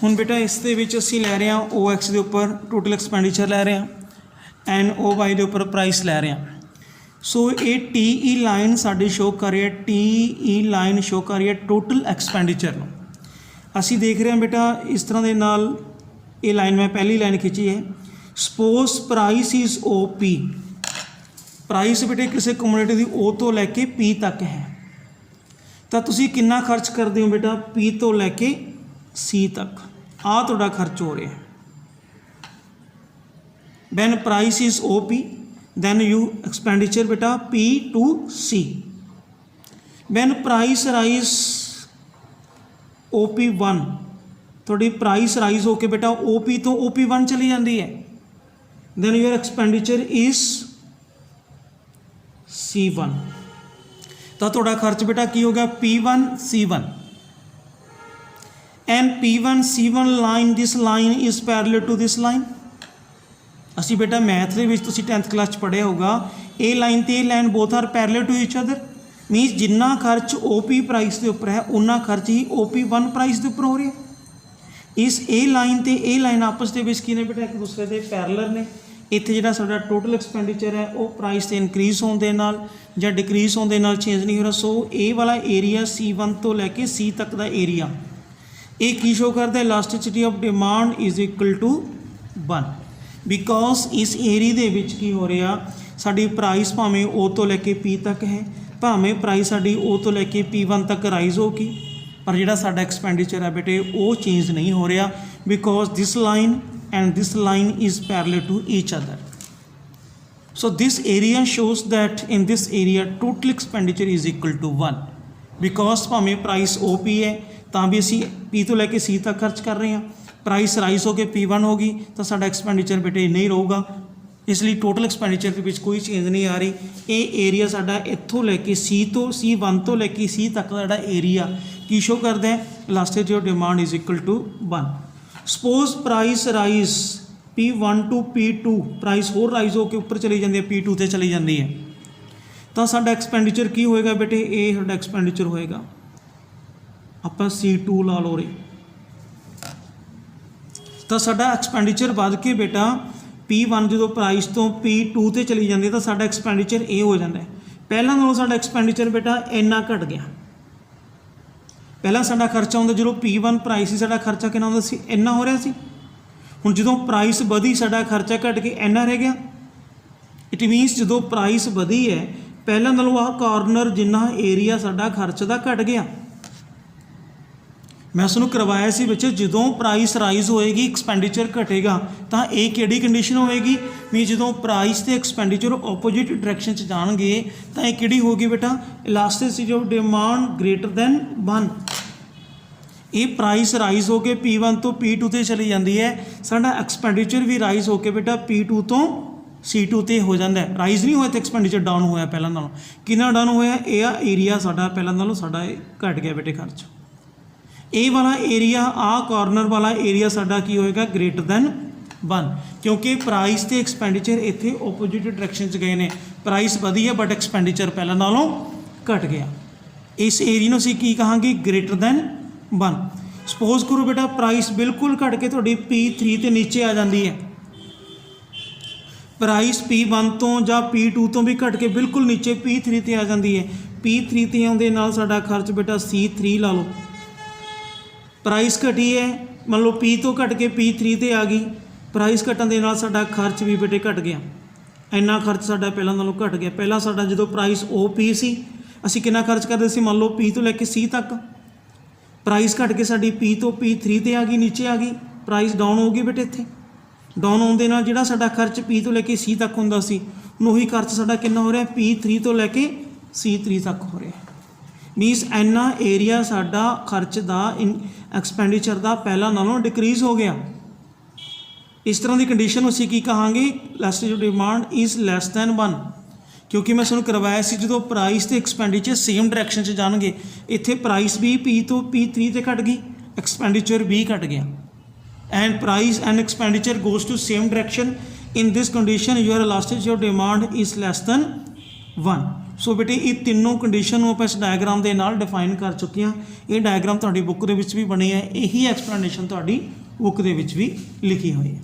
ਹੁਣ बेटा इस दे विच असीं लै रहे हैं OX के उपर टोटल एक्सपेंडिचर लै रहे हैं एंड OY के उपर प्राइस लै रहे हैं। सो ये TE लाइन साडी शो कर रही है, TE लाइन शो कर रही है टोटल एक्सपेंडिचर। असीं देख रहे हैं बेटा इस तरह के नाल ये लाइन मैं पहली लाइन खिंची है। Suppose price is OP, price बेटे किसी कमोडिटी की O तो लैके P तक है, तो तुसीं कितना खर्च करते हो बेटा P तो लैके C तक, आ तुहाडा खर्च हो रहा है। When price is OP then you expenditure बेटा P to C। When price rise OP1, थोड़ी प्राइस राइज होके बेटा OP तो OP1 चली जाती है, then your expenditure is C1। तो थोड़ा खर्च बेटा की हो गया P1 C1 and P1 C1 line, this line is parallel to this line. असी बेटा मैथ के विच तुसीं 10th क्लास पढ़िया होगा, ए लाइन तो ये line both are parallel to each other, means जिन्ना खर्च OP प्राइस के उपर है उन्ना खर्च ही OP1 प्राइस के उपर हो रहा है। इस ए लाइन तो ए लाइन आपस के विच की ने बेटा एक दूसरे के पैरेलल ने। इत्थे जिहड़ा साडा टोटल एक्सपेंडिचर है वो प्राइस से इनक्रीज होने दे नाल जां डिक्रीज होने दे नाल चेंज नहीं हो रहा। सो ए वाला एरिया C1 तो लैके C तक का एरिया ये की शो करता है, elasticity of demand is equal to 1, because इस एरिए दे विच की हो रहा साडी प्राइस भावें O तो लैके P तक है, भावें प्राइस साडी O तो लैके P1 तक राइज होगी, पर जिहड़ा साडा एक्सपेंडिचर है बेटे वो चेंज नहीं हो रहा, because this line and this line is parallel to each other. So this area shows that in this area total expenditure is equal to 1, because भावें प्राइस OP है तो भी असी P तो लैके C तक खर्च कर रहे हैं, प्राइस राइज होकर P1 होगी तो साडा एक्सपेंडिचर बेटे नहीं रहूगा, इसलिए टोटल एक्सपेंडिचर के विच कोई चेंज नहीं आ रही। ये एरिया साडा इत्थों लैके C1 तो लैके C तक का जिहड़ा एरिया की शो करता है, elasticity of demand is equal to 1। Suppose price rise P1 to P2, price होर राइज होकर उपर चली जाती है, P2 ते चली जाती है, तो साडा एक्सपेंडिचर की होएगा बेटे, ये साडा एक्सपेंडिचर होएगा आपां C2 ला लो रे, तो साडा एक्सपेंडिचर बढ़ के बेटा P1 जो प्राइस तो P2 ते चली जाती है तो साडा एक्सपेंडिचर ये हो जाता है। पहला नालों साडा एक्सपेंडिचर बेटा इन्ना घट गया, पहला साडा खर्चा होंदा जो P1 प्राइस साडा खर्चा कितना होंदा सी, इन्ना हो रहा सी, हुण जो प्राइस बढ़ी साडा खर्चा घट के इन्ना रह गया। इट मीनस जो प्राइस बढ़ी है पहला नालों आह कॉर्नर जिन्ना एरिया साडा खर्च का घट गया। मैं उसनूं करवाया सी बच्चे जो प्राइस राइज होएगी एक्सपेंडिचर घटेगा तो ये किहड़ी कंडीशन होएगी, भी जो प्राइस ते एक्सपेंडिचर ओपोजिट डायरैक्शन च जाणगे तो ये किहड़ी होगी बेटा, elasticity of demand greater than 1। ये प्राइस राइज होकर P1 तो P2 ते चली जाती है, साडा एक्सपेंडिचर भी राइज होकर बेटा P2 तो C2 ते हो जाता है, राइज नहीं होया तो एक्सपेंडिचर डाउन होया पहला नालों, कितना डाउन होया, यह एरिया साडा पहला नालों साडा घट गया बेटे खर्च। ए वाला एरिया आ कॉर्नर वाला एरिया साडा की होएगा ग्रेटर दैन 1, क्योंकि प्राइस ते एक्सपेंडिचर इत्थे ओपोजिट डायरैक्शन च गए ने, प्राइस वधी है बट एक्सपेंडिचर पहला नालों घट गया, इस एरिया नूं असीं की कहांगे ग्रेटर दैन 1। सपोज करो बेटा प्राइस बिल्कुल घट के तुहाडी P3 ते नीचे आ जाती है, प्राइस P1 तो या P2 तो भी घट के बिल्कुल नीचे P3 ते आ जाती है, P3 ते आउंदे नाल साडा खर्च बेटा C3 ला लो, प्राइस घटी है मान लो P तो घट के P3 ते आ गई, प्राइस घटन दे नाल साडा खर्च भी बेटे घट गया, इन्ना खर्च साडा पहला नालों घट गया। पहला साडा जो प्राइस OP सी असीं कितना खर्च करते सी, मान लो P तो लैके C तक, प्राइस घट के साडी P तो P3 ते आ गई, नीचे आ गई, प्राइस डाउन हो गई बेटे, इत्थे डाउन होने नाल जिहड़ा साडा खर्च P तो लैके C तक हुंदा सी उही खर्च साडा कितना हो रहा है, P3 तो लैके C3 तक हो रहा है। मीनस इन्ना एरिया साडा खर्च का एक्सपेंडिचर का पहला नालों डिक्रीज हो गया। इस तरह की कंडीशन असीं की कहांगे, elasticity of demand is less than 1, क्योंकि मैं तुहानूं करवाया सी जो प्राइस ते एक्सपेंडिचर सेम डायरैक्शन च जाणगे, इत्थे प्राइस भी P तो P3 ते घट गई, एक्सपेंडिचर भी घट गया, and price and expenditure goes to same direction. In this condition your elasticity of demand is less than 1। ਸੋ ਬੇਟੇ ਇਹ ਤਿੰਨੋਂ ਕੰਡੀਸ਼ਨ ਨੂੰ ਆਪਾਂ ਇਸ ਡਾਇਗਰਾਮ ਦੇ ਨਾਲ ਡਿਫਾਈਨ ਕਰ ਚੁੱਕੇ ਹਾਂ। ਇਹ ਡਾਇਗਰਾਮ ਤੁਹਾਡੀ ਬੁੱਕ ਦੇ ਵਿੱਚ ਵੀ ਬਣੇ ਹੈ, ਇਹੀ ਐਕਸਪਲੇਨੇਸ਼ਨ ਤੁਹਾਡੀ ਬੁੱਕ ਦੇ ਵਿੱਚ ਵੀ ਲਿਖੀ ਹੋਈ ਹੈ।